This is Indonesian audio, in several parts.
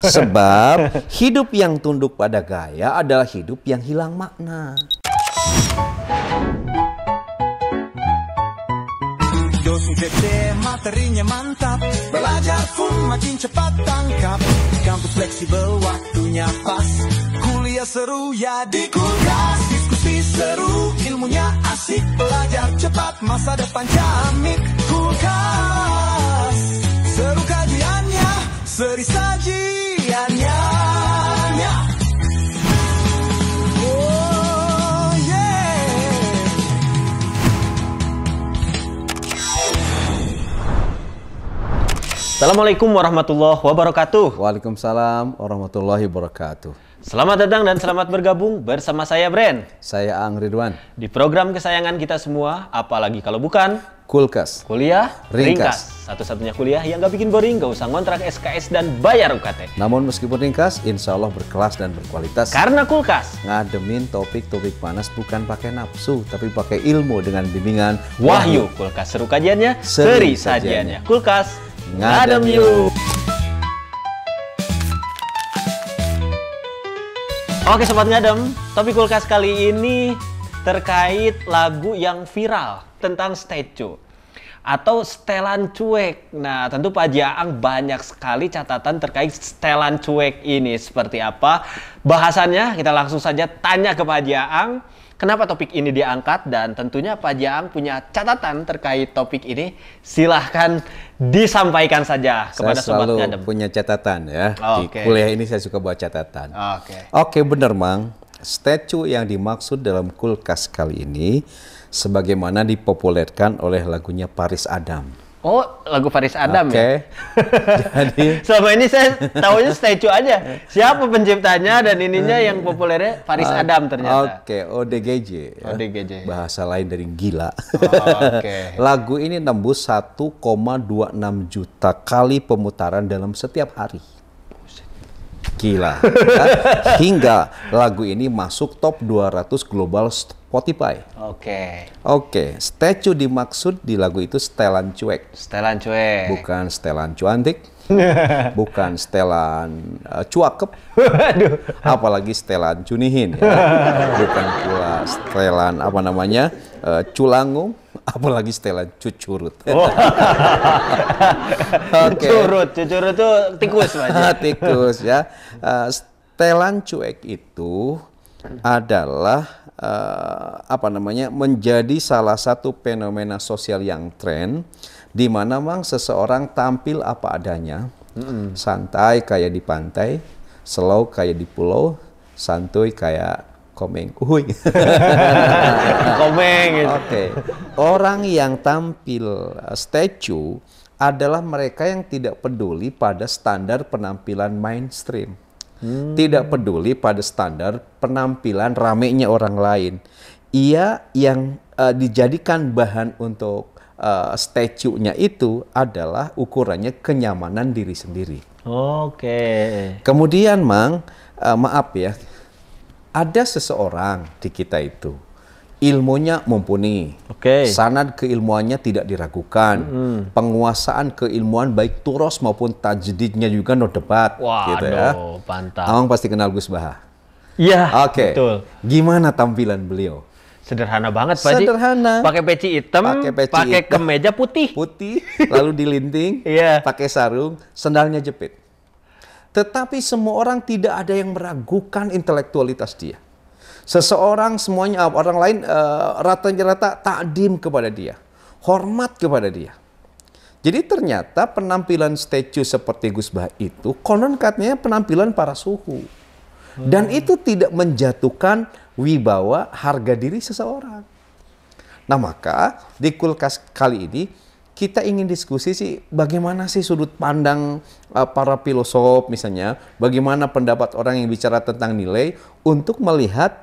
Sebab hidup yang tunduk pada gaya adalah hidup yang hilang makna. Dosen gede, materinya mantap. Belajar pun makin cepat tangkap. Kampus fleksibel, waktunya pas. Kuliah seru ya di Kulkas. Diskusi seru, ilmunya asik. Belajar cepat, masa depan jamin. Kulkas, seru kajiannya, seri sajiannya. Oh yeah. Assalamualaikum warahmatullahi wabarakatuh. Waalaikumsalam warahmatullahi wabarakatuh. Selamat datang dan selamat bergabung bersama saya Bren. Saya Ang Ridwan. Di program kesayangan kita semua, apalagi kalau bukan Kulkas. Kuliah Ringkas. Satu-satunya kuliah yang gak bikin boring, gak usah ngontrak SKS dan bayar UKT. Namun meskipun ringkas, insya Allah berkelas dan berkualitas. Karena Kulkas Ngademin topik-topik panas bukan pakai nafsu, tapi pakai ilmu dengan bimbingan Wahyu. Kulkas seru kajiannya, Seri seri sajiannya. sajiannya. Kulkas Ngadem yuk. Oke Sobat Ngadem, topik Kulkas kali ini terkait lagu yang viral tentang statue atau setelan cuek. Nah, tentu Pak Jaang banyak sekali catatan terkait setelan cuek ini. Seperti apa bahasannya? Kita langsung saja tanya ke Pak Jaang. Kenapa topik ini diangkat? Dan tentunya Pak Jaang punya catatan terkait topik ini. Silahkan disampaikan saja kepada Sobat Ngadem. Ngadem. Punya catatan ya. Oke. Di kuliah ini saya suka buat catatan. Oke. Oke, bener Mang. Statue yang dimaksud dalam Kulkas kali ini sebagaimana dipopulerkan oleh lagunya Paris Adam. Oh, lagu Faris Adam ya? Jadi Selama ini saya tahunya statue aja. Siapa penciptanya dan ininya yang populernya Faris Adam ternyata. Oke, ODGJ. Ya. ODGJ. Bahasa lain dari gila. Oke. Lagu ini nembus 1,26 juta kali pemutaran dalam setiap hari. Gila. Ya. Hingga lagu ini masuk top 200 global Spotify. Oke, statue dimaksud di lagu itu setelan cuek. Setelan cuek. Bukan setelan cuantik. Bukan setelan cuakep. Apalagi setelan cunihin ya. Bukan pula setelan apa namanya? Culangung, apalagi setelan cucurut. Oh. Oke. Cucurut itu tikus Pak. Tikus ya. Setelan cuek itu adalah apa namanya, menjadi salah satu fenomena sosial yang tren di mana Mang seseorang tampil apa adanya, santai kayak di pantai, slow kayak di pulau, santuy kayak komeng. Uhuy. Komeng gitu. Oke. Orang yang tampil statue adalah mereka yang tidak peduli pada standar penampilan mainstream. Tidak peduli pada standar penampilan ramenya orang lain. Ia yang dijadikan bahan untuk statue-nya itu adalah ukurannya kenyamanan diri sendiri. Oke. Kemudian Mang, maaf ya, ada seseorang di kita itu ilmunya mumpuni, sanad keilmuannya tidak diragukan, penguasaan keilmuan baik turos maupun tajdidnya juga no debat. Wah, gitu ya. Mantap. Abang pasti kenal Gus Baha. Iya, Oke. betul. Gimana tampilan beliau? Sederhana banget Pak Ji. Sederhana. Pakai peci hitam, pakai hitam. kemeja putih. Putih, lalu dilinting, Iya. pakai sarung, sendalnya jepit. Tetapi semua orang tidak ada yang meragukan intelektualitas dia. Seseorang semuanya, orang lain rata-rata takdim kepada dia, hormat kepada dia. Jadi ternyata penampilan statue seperti Gus Baha itu konon katanya penampilan para suhu. Dan itu tidak menjatuhkan wibawa harga diri seseorang. Nah maka di Kulkas kali ini kita ingin diskusi sih bagaimana sih sudut pandang para filosof misalnya, bagaimana pendapat orang yang bicara tentang nilai untuk melihat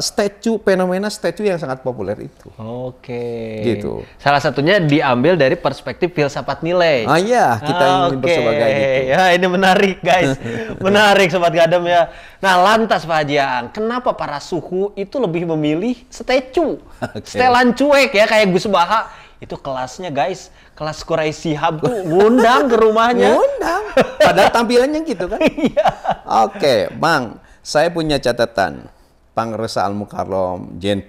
statue, fenomena statue yang sangat populer itu. Oke. Gitu. Salah satunya diambil dari perspektif filsafat nilai. Ah iya, kita ingin bersebagai gitu. Ya ini menarik guys, menarik Sobat Ngadem ya. Nah lantas Pak Jaang, kenapa para suhu itu lebih memilih statue, setelan cuek ya kayak Gus Baha itu kelasnya guys, kelas Quraisy Shihab tuh ngundang ke rumahnya. Ngundang. Padahal tampilannya gitu kan. Iya. Oke, Bang, saya punya catatan. Pangresa Al-Mukarram, Jean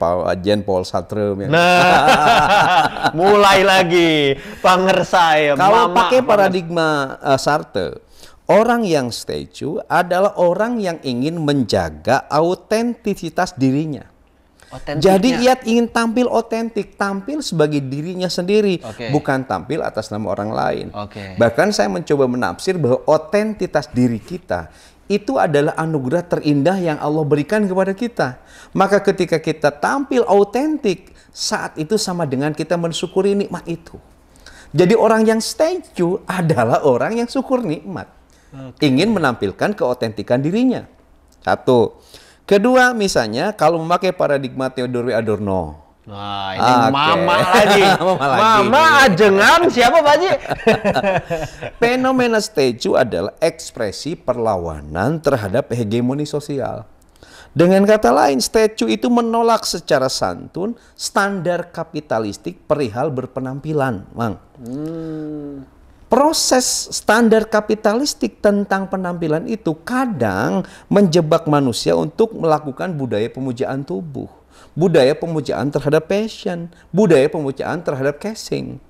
Paul Sartre. Nah, mulai lagi Pangresa ya. Kalau Mama, pakai paradigma Sartre, orang yang statue adalah orang yang ingin menjaga autentisitas dirinya. Jadi ia ingin tampil otentik, tampil sebagai dirinya sendiri, bukan tampil atas nama orang lain. Bahkan saya mencoba menafsir bahwa otentitas diri kita itu adalah anugerah terindah yang Allah berikan kepada kita. Maka ketika kita tampil autentik, saat itu sama dengan kita mensyukuri nikmat itu. Jadi orang yang statue adalah orang yang syukur nikmat. Ingin menampilkan keautentikan dirinya. Satu. Kedua, misalnya kalau memakai paradigma Theodore Adorno. Nah, ini mama lagi. Mama ajengan siapa Pak Haji? Fenomena statue adalah ekspresi perlawanan terhadap hegemoni sosial. Dengan kata lain, statue itu menolak secara santun standar kapitalistik perihal berpenampilan, Mang. Proses standar kapitalistik tentang penampilan itu kadang menjebak manusia untuk melakukan budaya pemujaan tubuh, budaya pemujaan terhadap fashion, budaya pemujaan terhadap casing.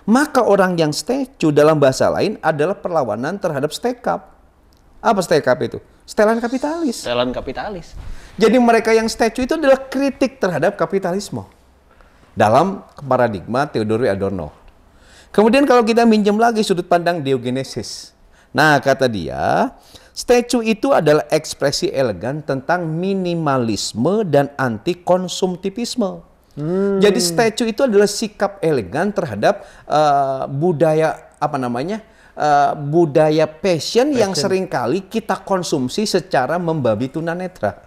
Maka orang yang statue dalam bahasa lain adalah perlawanan terhadap stekap. Apa stekap itu? Setelan kapitalis. Setelan kapitalis. Jadi mereka yang statue itu adalah kritik terhadap kapitalisme dalam paradigma Theodore Adorno. Kemudian kalau kita minjem lagi sudut pandang Diogenesis. Nah, kata dia, statue itu adalah ekspresi elegan tentang minimalisme dan anti konsumtivisme. Jadi statue itu adalah sikap elegan terhadap budaya budaya fashion yang seringkali kita konsumsi secara membabi tunanetra.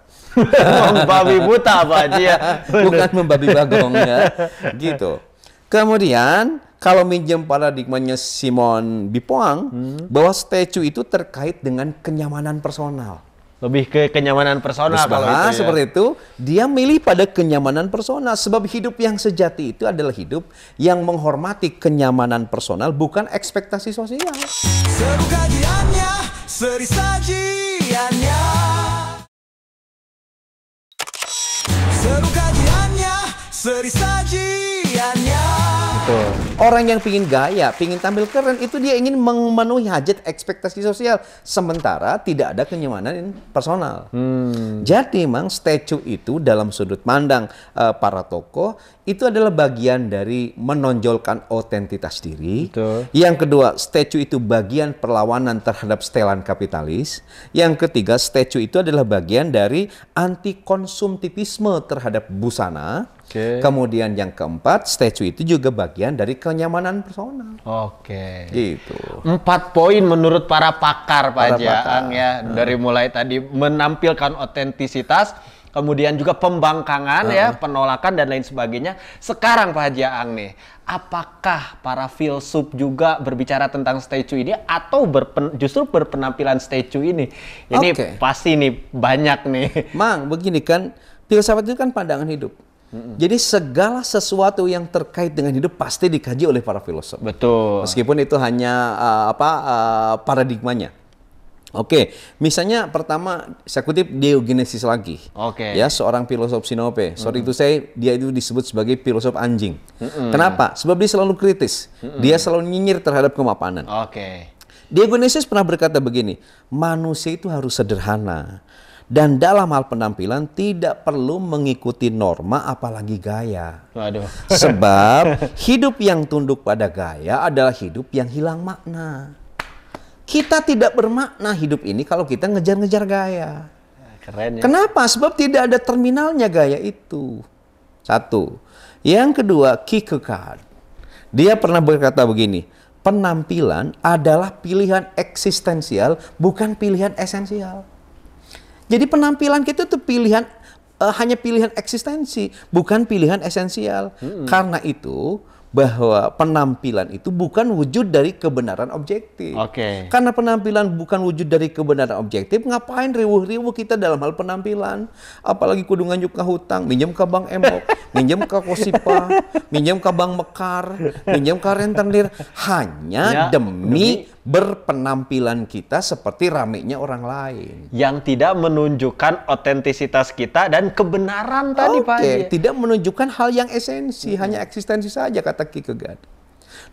Membabi buta Pak Haji ya. Bukan membabi bagong ya. Gitu. Kemudian kalau minjem paradigmanya Simon Bipoang, bahwa statue itu terkait dengan kenyamanan personal. Lebih ke kenyamanan personal kalau itu ya. Seperti itu, dia milih pada kenyamanan personal. Sebab hidup yang sejati itu adalah hidup yang menghormati kenyamanan personal, bukan ekspektasi sosial. Seru kajiannya, seri sajiannya. Seru kajiannya, seri sajiannya. Orang yang pingin gaya, pingin tampil keren, itu dia ingin memenuhi hajat ekspektasi sosial. Sementara tidak ada kenyamanan personal. Jadi memang statue itu dalam sudut pandang para tokoh, itu adalah bagian dari menonjolkan otentitas diri. Yang kedua, statue itu bagian perlawanan terhadap setelan kapitalis. Yang ketiga, statue itu adalah bagian dari anti konsumtivisme terhadap busana. Kemudian yang keempat, statue itu juga bagian dari kenyamanan personal. Gitu. 4 poin menurut para pakar Pak Jaang ya. Dari mulai tadi menampilkan otentisitas, kemudian juga pembangkangan ya, penolakan dan lain sebagainya. Sekarang Pak Jaang nih, apakah para filsuf juga berbicara tentang statue ini atau justru berpenampilan statue ini? Ini pasti nih banyak nih. Mang, begini kan, filsafat itu kan pandangan hidup. Jadi segala sesuatu yang terkait dengan hidup pasti dikaji oleh para filosof. Betul. Meskipun itu hanya paradigmanya. Misalnya pertama saya kutip Diogenesis lagi. Ya, seorang filosof Sinope. Sorry itu dia itu disebut sebagai filosof anjing. Kenapa? Sebab dia selalu kritis. Dia selalu nyinyir terhadap kemapanan. Diogenesis pernah berkata begini, manusia itu harus sederhana. Dan dalam hal penampilan tidak perlu mengikuti norma apalagi gaya. Sebab hidup yang tunduk pada gaya adalah hidup yang hilang makna. Kita tidak bermakna hidup ini kalau kita ngejar-ngejar gaya. Keren ya. Kenapa? Sebab tidak ada terminalnya gaya itu. Satu. Yang kedua, Kierkegaard. Dia pernah berkata begini, penampilan adalah pilihan eksistensial, bukan pilihan esensial. Jadi penampilan kita itu hanya pilihan eksistensi, bukan pilihan esensial. Karena itu, bahwa penampilan itu bukan wujud dari kebenaran objektif. Oke. Karena penampilan bukan wujud dari kebenaran objektif, ngapain riuh-riuh kita dalam hal penampilan? Apalagi kudu nganjuk ke hutang, minjem ke Bank Emok, minjem ke Kosipa, minjem ke Bank Mekar, minjem ke rentenir, hanya demi berpenampilan kita seperti ramenya orang lain. Yang tidak menunjukkan otentisitas kita dan kebenaran tadi Pak Haji. Tidak menunjukkan hal yang esensi, hanya eksistensi saja kata Kierkegaard.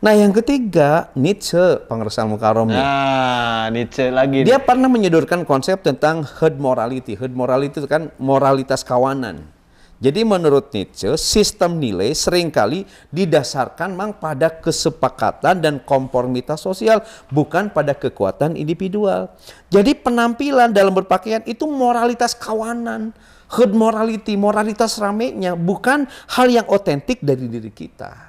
Nah, yang ketiga, Nietzsche, pengersal Mukarramnya. Nah, Nietzsche lagi. Dia pernah menyodorkan konsep tentang herd morality. Herd morality itu kan moralitas kawanan. Jadi menurut Nietzsche, sistem nilai seringkali didasarkan pada kesepakatan dan konformitas sosial, bukan pada kekuatan individual. Jadi penampilan dalam berpakaian itu moralitas kawanan. Herd morality, moralitas ramenya, bukan hal yang otentik dari diri kita.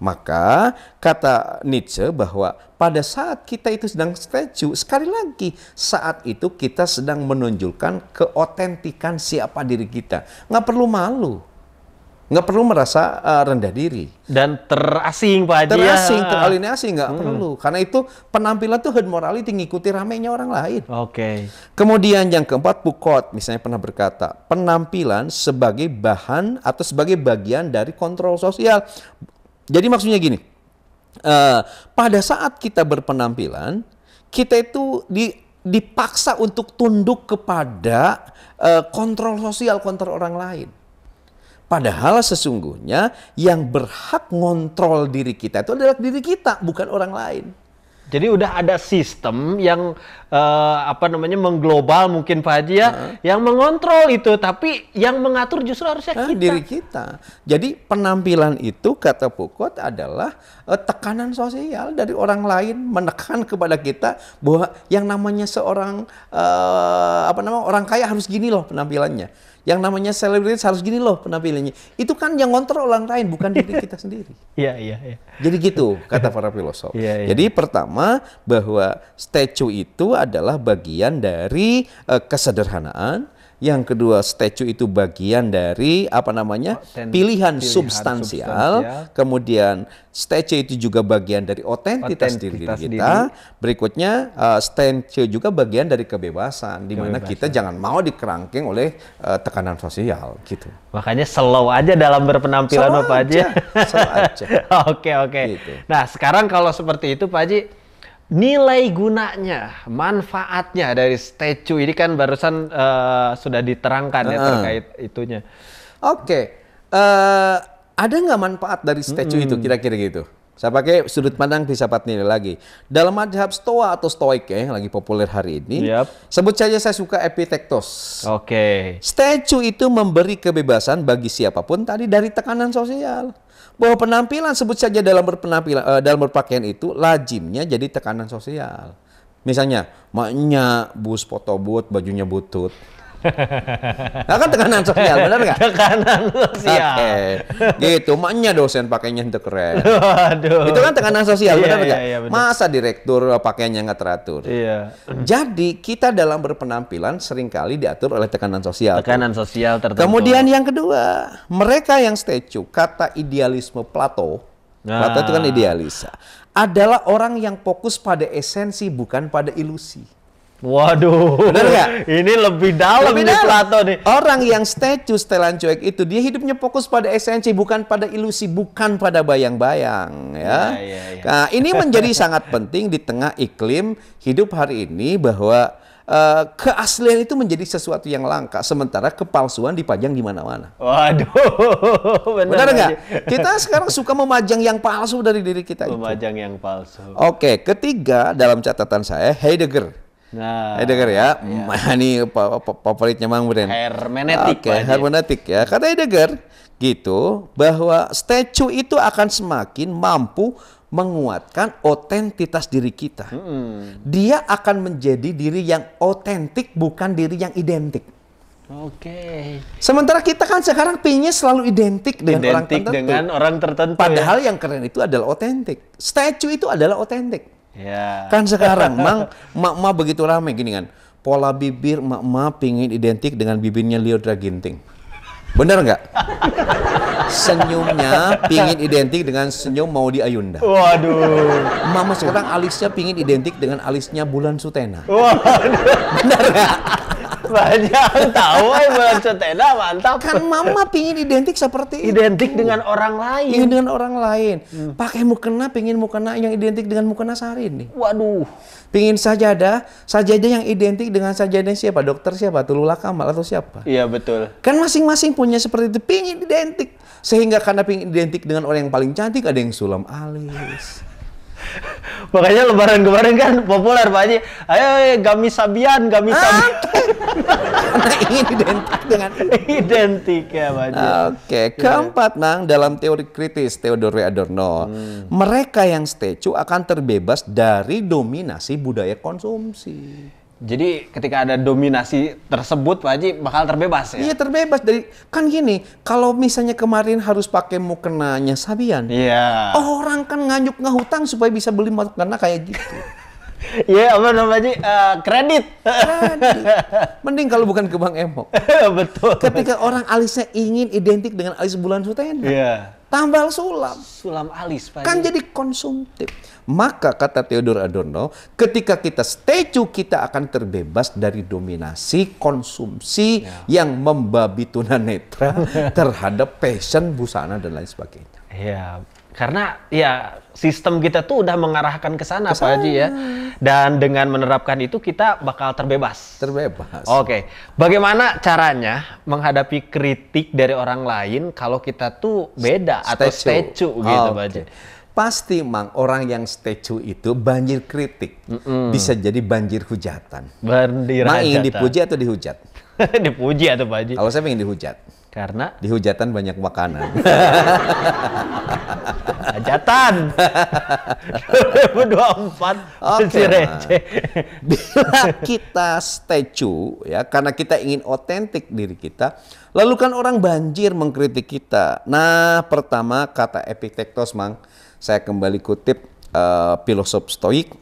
Maka kata Nietzsche bahwa pada saat kita itu sedang statue, sekali lagi saat itu kita sedang menunjukkan keotentikan siapa diri kita. Nggak perlu malu, nggak perlu merasa rendah diri. Dan terasing Pak Haji. Terasing, teralienasi, nggak perlu. Karena itu penampilan tuh herd morality, ngikuti ramenya orang lain. Oke. Kemudian yang keempat, Foucault misalnya pernah berkata, penampilan sebagai bahan atau sebagai bagian dari kontrol sosial. Jadi maksudnya gini, pada saat kita berpenampilan, kita itu dipaksa untuk tunduk kepada kontrol sosial, kontrol orang lain. Padahal sesungguhnya yang berhak ngontrol diri kita itu adalah diri kita, bukan orang lain. Jadi udah ada sistem yang mengglobal mungkin Pak Haji ya, yang mengontrol itu, tapi yang mengatur justru harusnya kita. Diri kita. Jadi penampilan itu kata Foucault adalah tekanan sosial dari orang lain menekan kepada kita bahwa yang namanya seorang orang kaya harus gini loh penampilannya. Yang namanya selebritis harus gini loh penampilannya. Itu kan yang ngontrol orang lain, bukan diri kita sendiri. Iya. Jadi gitu kata para filosof. Iya. Jadi pertama bahwa statue itu adalah bagian dari kesederhanaan. Yang kedua, statue itu bagian dari pilihan substansial. Kemudian statue itu juga bagian dari otentitas diri kita. Berikutnya, statue juga bagian dari kebebasan, di mana kita jangan mau dikerangkeng oleh tekanan sosial gitu. Makanya slow aja dalam berpenampilan Pak Haji. Slow aja. Oke. Gitu. Nah, sekarang kalau seperti itu Pak Haji, nilai gunanya, manfaatnya dari statue ini kan barusan sudah diterangkan ya terkait itunya. Oke, ada nggak manfaat dari statue itu kira-kira gitu? Saya pakai sudut pandang filsafat nilai lagi. Dalam madhab Stoa atau Stoik yang lagi populer hari ini, sebut saja saya suka Epictetus. Oke. Statue itu memberi kebebasan bagi siapapun tadi dari tekanan sosial. Bahwa penampilan sebut saja dalam berpakaian itu lazimnya jadi tekanan sosial. Misalnya, maknya bus foto but, bajunya butut. Nah, kan tekanan sosial, benar nggak? Tekanan sosial. Oke, gitu. Maknya dosen pakainya itu keren. Waduh. Itu kan tekanan sosial, benar nggak? Iya, benar. Masa direktur pakaiannya nggak teratur? Iya. Jadi kita dalam berpenampilan seringkali diatur oleh tekanan sosial. Tekanan sosial tertentu. Kemudian yang kedua, mereka yang statue, kata idealisme Plato itu kan idealis, adalah orang yang fokus pada esensi bukan pada ilusi. Waduh, benar nggak? Ini lebih dalam nih Plato nih. Orang yang statue setelan cuek itu dia hidupnya fokus pada esensi, bukan pada ilusi, bukan pada bayang-bayang, ya. Nah, ini menjadi sangat penting di tengah iklim hidup hari ini bahwa keaslian itu menjadi sesuatu yang langka, sementara kepalsuan dipajang di mana-mana. Waduh, benar nggak? Kita sekarang suka memajang yang palsu dari diri kita itu. Memajang yang palsu. Oke, ketiga dalam catatan saya Heidegger. Nah, Heidegger ya, ini favoritnya Mang Bren. Hermeneutik. Oke, hermeneutik ya. Kata Heidegger gitu bahwa statue itu akan semakin mampu menguatkan otentitas diri kita. Dia akan menjadi diri yang otentik, bukan diri yang identik. Oke. Sementara kita kan sekarang pinginnya selalu identik dengan orang tertentu. Padahal yang keren itu adalah otentik. Statue itu adalah otentik. Ya. Kan sekarang mak begitu ramai gini kan, pola bibir mak pingin identik dengan bibirnya Leo Draginting. Bener nggak? Senyumnya pingin identik dengan senyum Maudy Ayunda. Waduh. Mama sekarang alisnya pingin identik dengan alisnya Bulan Sutena. Waduh. Benar nggak? Banyak tahu Bulan Sutena, mantap. Kan mama pingin identik seperti itu. Identik dengan orang Pingin lain. dengan orang lain. Pakai mukena, pingin mukena yang identik dengan mukena Syahrini. Waduh. Pingin sajadah yang identik dengan sajadah siapa? Dokter siapa? Tulullah Kamal atau siapa? Iya betul. Kan masing-masing punya seperti itu. Pingin identik. Sehingga karena pingin identik dengan orang yang paling cantik, ada yang sulam alis. Makanya lebaran kemarin kan populer Pak Haji. Ayo gamis Sabian. Karena ingin identik dengan Identik ya Pak Haji. Oke, keempat Mang, dalam teori kritis Theodor W. Adorno, mereka yang statue akan terbebas dari dominasi budaya konsumsi. Jadi ketika ada dominasi tersebut Pak Haji bakal terbebas ya? Iya, terbebas dari, kan gini, kalau misalnya kemarin harus pakai mukenanya Sabian, Iya. orang kan nganyuk ngahutang supaya bisa beli mukena kayak gitu. Iya, apa namanya? Kredit. Mending kalau bukan ke Bang Emok. Betul. Ketika orang alisnya ingin identik dengan alis Bulan Sutena, Iya. tambal sulam. Sulam alis Pak Kan Haji. jadi konsumtif. Maka kata Theodor Adorno, ketika kita statue, kita akan terbebas dari dominasi konsumsi yang membabi tunanetra terhadap fashion, busana, dan lain sebagainya. Iya, karena ya sistem kita tuh udah mengarahkan ke sana Pak Haji ya. Dan dengan menerapkan itu kita bakal terbebas. Terbebas. Oke, bagaimana caranya menghadapi kritik dari orang lain kalau kita tuh beda atau statue gitu Pak Haji? Pasti Mang, orang yang statue itu banjir kritik. Bisa jadi banjir hujatan. Bandir Mang ingin hajatan. dipuji atau dihujat? Dipuji atau Pak Haji? Kalau saya ingin dihujat. Karena Di hujatan banyak makanan. hajatan 2024 masih receh. Bila kita statue ya, karena kita ingin otentik diri kita, lalu kan orang banjir mengkritik kita. Nah, pertama kata Epictetus Mang, saya kembali kutip filosof Stoik.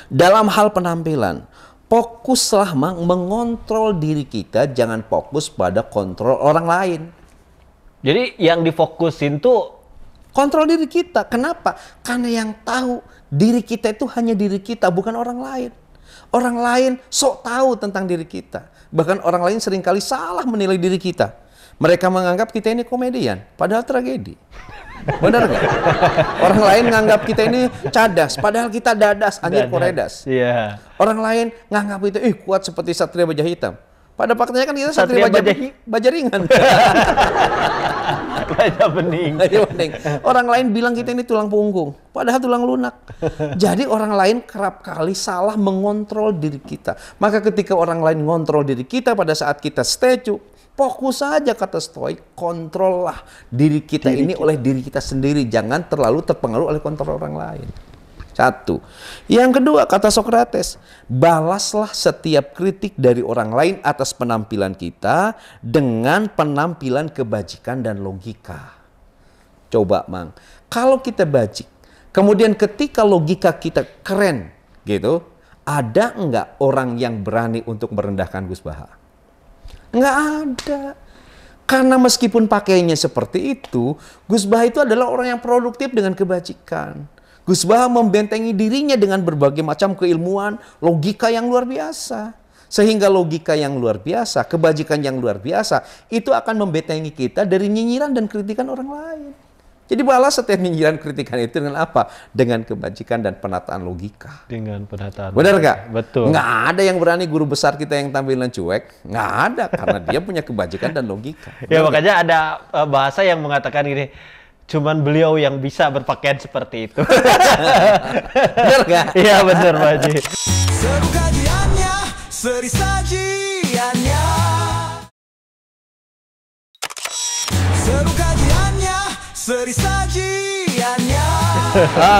Dalam hal penampilan, fokuslah Mang mengontrol diri kita, jangan fokus pada kontrol orang lain. Jadi yang difokusin tuh Kontrol diri kita. Kenapa? Karena yang tahu diri kita itu hanya diri kita, bukan orang lain. Orang lain sok tahu tentang diri kita. Bahkan orang lain seringkali salah menilai diri kita. Mereka menganggap kita ini komedian, padahal tragedi. Benar nggak? Orang lain menganggap kita ini cadas, padahal kita dadas, anjir koredas. Iya. Orang lain menganggap itu kuat seperti Satria Baja Hitam. Pada faktanya kan kita Satria Baja ringan. Baja bening. Orang lain bilang kita ini tulang punggung, padahal tulang lunak. Jadi orang lain kerap kali salah mengontrol diri kita. Maka ketika orang lain ngontrol diri kita pada saat kita statue, fokus saja kata Stoik, kontrollah diri kita oleh diri kita sendiri. Jangan terlalu terpengaruh oleh kontrol orang lain. Satu. Yang kedua, kata Socrates, balaslah setiap kritik dari orang lain atas penampilan kita dengan penampilan kebajikan dan logika. Coba Mang, kalau kita bajik, kemudian ketika logika kita keren gitu, ada enggak orang yang berani untuk merendahkan Gus Baha? Enggak ada. Karena meskipun pakainya seperti itu, Gus Baha itu adalah orang yang produktif dengan kebajikan. Gus Baha membentengi dirinya dengan berbagai macam keilmuan, logika yang luar biasa. Sehingga logika yang luar biasa, kebajikan yang luar biasa, itu akan membentengi kita dari nyinyiran dan kritikan orang lain. Jadi balas setiap nyinyiran kritikan itu dengan apa? Dengan kebajikan dan penataan logika. Dengan penataan. Benar nggak? Betul. Nggak ada yang berani guru besar kita yang tampilan cuek. Nggak ada, karena dia punya kebajikan dan logika. Ya makanya ada bahasa yang mengatakan gini, cuman beliau yang bisa berpakaian seperti itu. Benar nggak? Iya benar Pak Haji. Seru kajiannya, seri sajiannya. Seru kajiannya, seri sajiannya.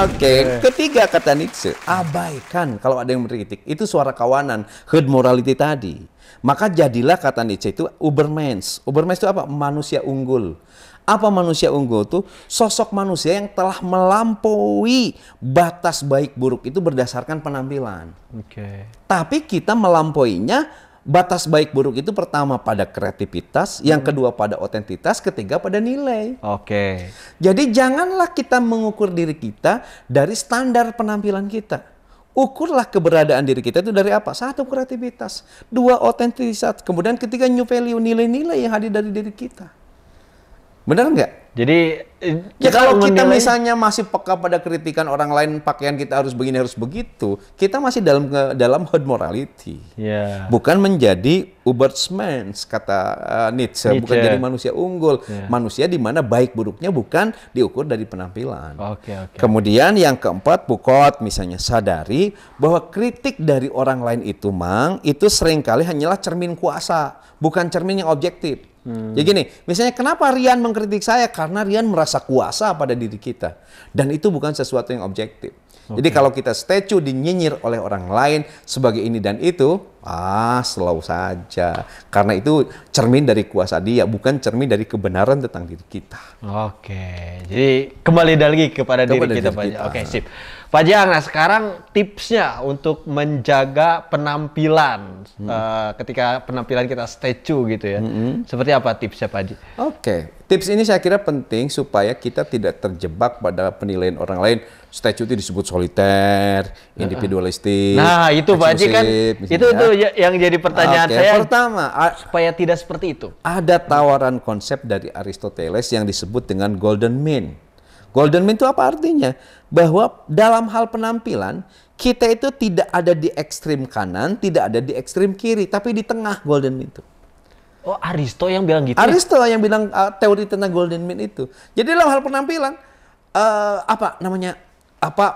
Oke, ketiga kata Nietzsche, abaikan kalau ada yang mengkritik. Itu suara kawanan, herd morality tadi. Maka jadilah kata Nietzsche itu Ubermensch. Ubermensch itu apa? Manusia unggul. Apa manusia unggul tuh? Sosok manusia yang telah melampaui batas baik buruk itu berdasarkan penampilan. Oke. Tapi kita melampauinya batas baik buruk itu pertama pada kreativitas, yang kedua pada otentitas, ketiga pada nilai. Oke. Jadi janganlah kita mengukur diri kita dari standar penampilan kita. Ukurlah keberadaan diri kita itu dari apa? Satu, kreativitas. Dua, otentisitas. Kemudian ketiga, new value, nilai-nilai yang hadir dari diri kita. Benar nggak? Jadi Ya kalau kita menilai- misalnya masih peka pada kritikan orang lain, pakaian kita harus begini, harus begitu, kita masih dalam herd morality. Ya. Bukan menjadi Ubermensch, kata Nietzsche, bukan jadi manusia unggul. Ya. Manusia di mana baik buruknya bukan diukur dari penampilan. Oke. Kemudian yang keempat, Foucault misalnya sadari bahwa kritik dari orang lain itu, itu seringkali hanyalah cermin kuasa, bukan cermin yang objektif. Ya gini, misalnya kenapa Rian mengkritik saya? Karena Rian merasa kuasa pada diri kita. Dan itu bukan sesuatu yang objektif. Jadi kalau kita statue dinyinyir oleh orang lain sebagai ini dan itu, slow saja. Karena itu cermin dari kuasa dia, bukan cermin dari kebenaran tentang diri kita. Oke, jadi kembali lagi kepada diri kita, Pak Jang. Oke, sip. Pak Jang, nah sekarang tipsnya untuk menjaga penampilan ketika penampilan kita statue gitu ya. Seperti apa tipsnya, Pak Jang? Oke, tips ini saya kira penting supaya kita tidak terjebak pada penilaian orang lain. Statue itu disebut soliter, individualistik. Nah, itu Pak Haji kan, itu yang jadi pertanyaan saya. Pertama, supaya tidak seperti itu. Ada tawaran konsep dari Aristoteles yang disebut dengan golden mean. Golden mean itu apa artinya? Bahwa dalam hal penampilan, kita itu tidak ada di ekstrim kanan, tidak ada di ekstrim kiri, tapi di tengah golden mean itu. Oh, Aristo yang bilang gitu? Aristo yang bilang teori tentang golden mean itu. Jadi dalam hal penampilan,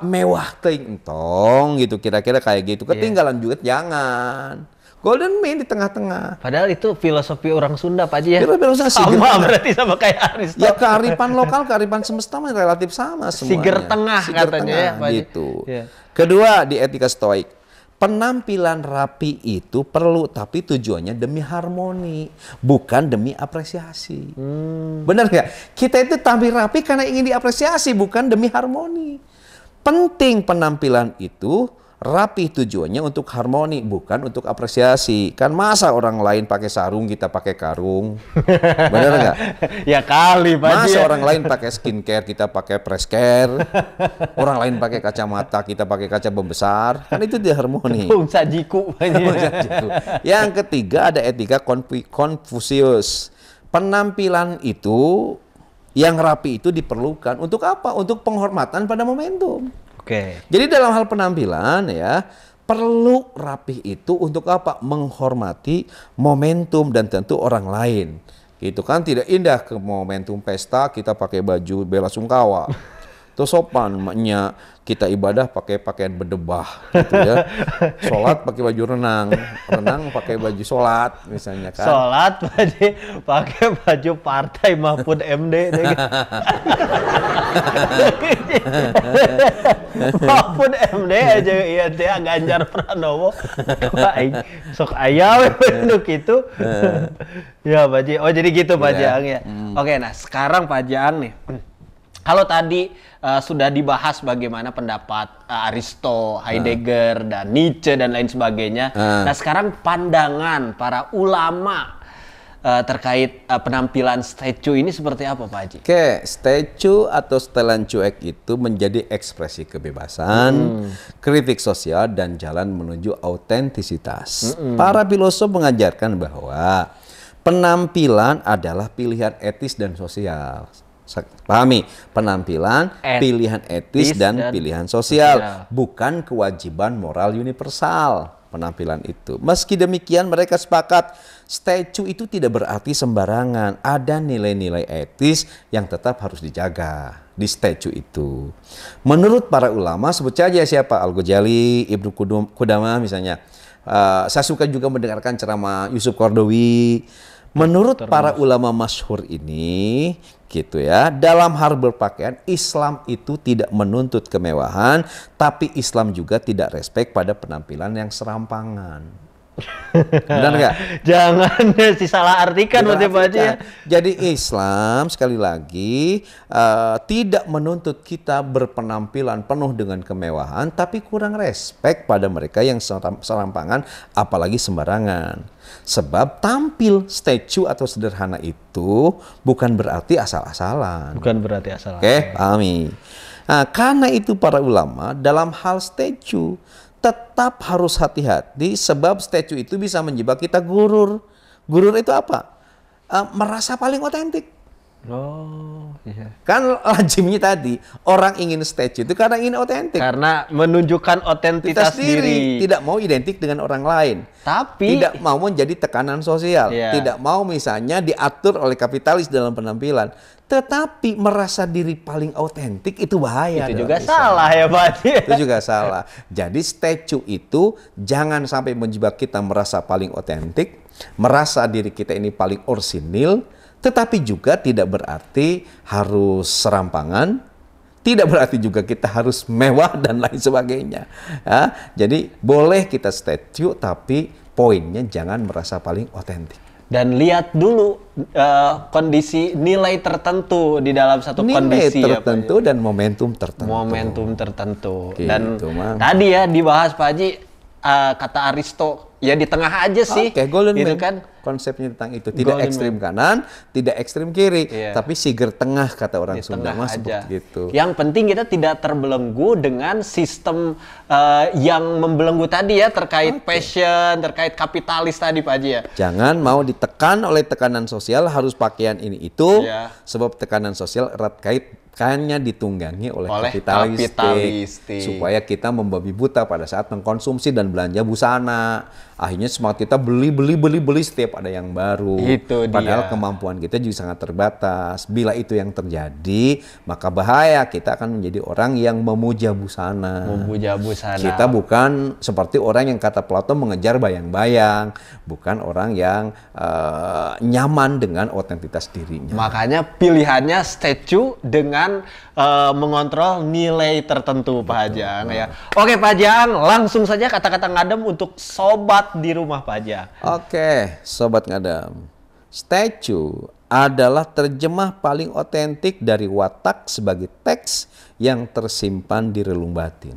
mewah ting entong gitu, kira-kira kayak gitu. Ketinggalan juga jangan. Golden mean di tengah-tengah. Padahal itu filosofi orang Sunda, Pak Haji ya. Sama berarti sama kayak Aristo. Ya kearifan lokal, kearifan semesta relatif sama semuanya. Siger tengah katanya ya, Pak Haji. Gitu. Ya. Kedua, di etika stoik, penampilan rapi itu perlu, tapi tujuannya demi harmoni, bukan demi apresiasi. Benar nggak? Kita itu tampil rapi karena ingin diapresiasi, bukan demi harmoni. Penting penampilan itu rapi tujuannya untuk harmoni, bukan untuk apresiasi. Kan masa orang lain pakai sarung, kita pakai karung. Benar nggak? Ya kali, Pak Haji. Masa orang lain pakai skincare, kita pakai press care. Orang lain pakai kacamata, kita pakai kaca pembesar. Kan itu tidak harmoni. Sajiku. Yang ketiga ada etika Konfusius. Penampilan itu yang rapi itu diperlukan untuk apa? Untuk penghormatan pada momentum. Oke. Jadi dalam hal penampilan ya, perlu rapi itu untuk apa? Menghormati momentum dan tentu orang lain. Gitu kan, tidak indah ke momentum pesta kita pakai baju bela sungkawa. Itu sopan, maknya kita ibadah pakai pakaian berdebah gitu ya. Sholat pakai baju renang, renang pakai baju sholat misalnya kan. Sholat pakai baju partai Mahfud MD. Mahfud MD aja iya dia Ganjar Pranowo. Sok ayam untuk itu. Ya Pak Haji. Oh jadi gitu Pak Jang ya. Oke, nah sekarang Pak Jang nih. Kalau tadi sudah dibahas bagaimana pendapat Aristo, Heidegger, dan Nietzsche dan lain sebagainya. Nah sekarang pandangan para ulama terkait penampilan statue ini seperti apa Pak Haji? Oke, statue atau setelan cuek itu menjadi ekspresi kebebasan, kritik sosial, dan jalan menuju autentisitas. Para filosof mengajarkan bahwa penampilan adalah pilihan etis dan sosial. Pahami, penampilan, pilihan etis dan pilihan sosial, bukan kewajiban moral universal penampilan itu. Meski demikian mereka sepakat statue itu tidak berarti sembarangan, ada nilai-nilai etis yang tetap harus dijaga di statue itu. Menurut para ulama, sebut saja siapa, Al-Ghazali, Ibnu Qudamah misalnya. Saya suka juga mendengarkan ceramah Yusuf Qaradawi. Menurut para ulama masyhur ini, gitu ya, dalam hal berpakaian Islam itu tidak menuntut kemewahan, tapi Islam juga tidak respek pada penampilan yang serampangan. Benar nggak? Jangan disalah artikan berarti Pak Haji ya. Jadi Islam sekali lagi tidak menuntut kita berpenampilan penuh dengan kemewahan, tapi kurang respek pada mereka yang serampangan, apalagi sembarangan. Sebab tampil statue atau sederhana itu bukan berarti asal-asalan. Bukan berarti asal-asalan. Oke, pahami. Nah, karena itu para ulama dalam hal statue tetap harus hati-hati, sebab statue itu bisa menjebak kita gurur. Gurur itu apa? Merasa paling otentik. Oh, iya. Kan lazimnya tadi orang ingin statue itu karena ingin otentik. Karena menunjukkan otentitas diri. Tidak mau identik dengan orang lain. Tapi Tidak mau menjadi tekanan sosial. Iya. Tidak mau misalnya diatur oleh kapitalis dalam penampilan. Tetapi merasa diri paling otentik itu bahaya. itu juga dalam Islam. salah ya Pak Haji. Itu juga salah. Jadi statue itu jangan sampai menjebak kita merasa paling otentik, merasa diri kita ini paling orsinil, tetapi juga tidak berarti harus serampangan, tidak berarti juga kita harus mewah dan lain sebagainya. Ya, jadi boleh kita statue, tapi poinnya jangan merasa paling otentik. Dan lihat dulu kondisi nilai tertentu di dalam satu kondisi Nilai tertentu ya, Pak Haji. dan momentum tertentu. Momentum tertentu. Gitu, Dan Mang. tadi ya dibahas Pak Haji, kata Aristo, ya di tengah aja sih. Oke, golden Gitu mean. kan. Konsepnya tentang itu. Tidak Golden ekstrim kanan, tidak ekstrim kiri. Iya. Tapi siger tengah kata orang Di Sunda tengah mah aja. seperti itu. Yang penting kita tidak terbelenggu dengan sistem yang membelenggu tadi ya, terkait passion, terkait kapitalis tadi Pak Haji ya. Jangan mau ditekan oleh tekanan sosial harus pakaian ini itu. Iya. Sebab tekanan sosial erat kaitannya ditunggangi oleh Kapitalistik. kapitalistik. Supaya kita membabi buta pada saat mengkonsumsi dan belanja busana. Akhirnya semangat kita beli setiap ada yang baru. Itu dia. Padahal kemampuan kita juga sangat terbatas. Bila itu yang terjadi, maka bahaya, kita akan menjadi orang yang memuja busana. Memuja busana. Kita bukan seperti orang yang kata Plato mengejar bayang-bayang, bukan orang yang nyaman dengan otentitas dirinya. Makanya pilihannya statue dengan mengontrol nilai tertentu Pak Hajang ya. Oke Pak Hajang, langsung saja kata-kata ngadem untuk sobat di rumah Pak Hajang. Oke, sobat ngadem. Statue adalah terjemah paling otentik dari watak sebagai teks yang tersimpan di relung batin.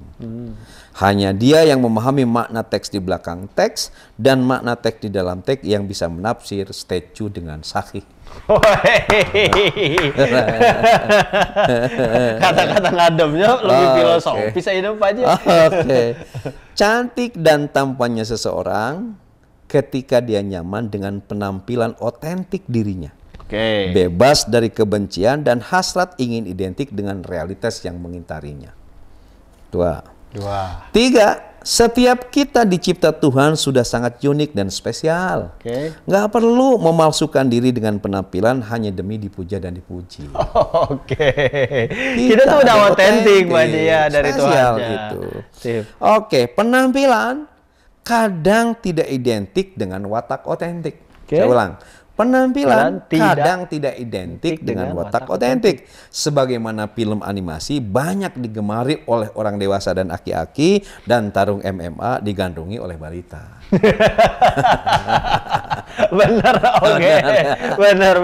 Hanya dia yang memahami makna teks di belakang teks dan makna teks di dalam teks yang bisa menafsir statue dengan sahih. Kata-kata ngademnya lebih Oke. filosofis aja Pak Hajang. Oke. Cantik dan tampannya seseorang ketika dia nyaman dengan penampilan otentik dirinya. Oke. Bebas dari kebencian dan hasrat ingin identik dengan realitas yang mengintarinya. 2. 3. Setiap kita dicipta Tuhan sudah sangat unik dan spesial. Oke. Nggak perlu memalsukan diri dengan penampilan hanya demi dipuja dan dipuji. Oke. Kita tuh udah otentik Pak Hajang ya dari Spesial Tuhan. gitu. Sip. Oke, penampilan kadang tidak identik dengan watak otentik. Oke. Saya ulang. Penampilan Tidak kadang tidak identik dengan watak otentik. Sebagaimana film animasi banyak digemari oleh orang dewasa dan aki-aki, dan tarung MMA digandrungi oleh balita. Benar, oke. Benar.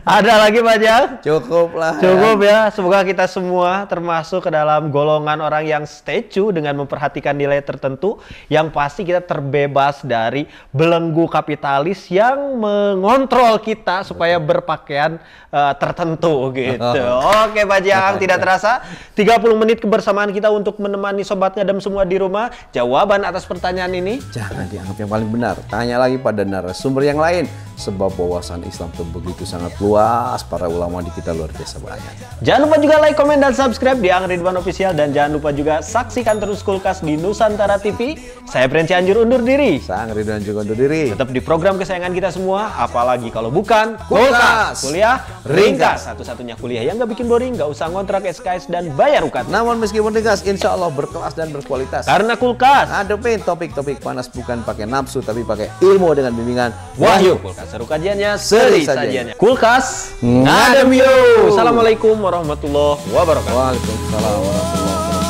Ada lagi Pak Hajang? Cukup lah. Cukup ya, semoga kita semua termasuk ke dalam golongan orang yang statue dengan memperhatikan nilai tertentu. Yang pasti kita terbebas dari belenggu kapitalis yang mengontrol kita supaya berpakaian tertentu gitu. Oke Pak Hajang, tidak terasa 30 menit kebersamaan kita untuk menemani Sobat Ngadem semua di rumah. Jawaban atas pertanyaan ini Jangan dianggap yang paling benar. Tanya lagi pada narasumber yang lain. Sebab wawasan Islam itu begitu sangat luas. Para ulama di kita luar biasa banyak. jangan lupa juga like, komen, dan subscribe di Ang Ridwan Official. Dan jangan lupa juga saksikan terus Kulkas di Nusantara TV. Saya Pren Cianjur undur diri. Sang Ridwan juga undur diri. Tetap di program kesayangan kita semua. Apalagi kalau bukan Kulkas. Kuliah Ringkas. Satu-satunya kuliah yang gak bikin boring. Gak usah ngontrak SKS dan bayar UKT. Namun meskipun ringkas, insya Allah berkelas dan berkualitas. Karena Kulkas Hadapin topik-topik panas bukan pakai nafsu, tapi pakai ilmu dengan bimbingan Wahyu. Kulkas seru kajiannya, Seri seri sajiannya. sajiannya. Kulkas Ngadem yuk. Assalamualaikum warahmatullahi wabarakatuh. Waalaikumsalam warahmatullahi wabarakatuh.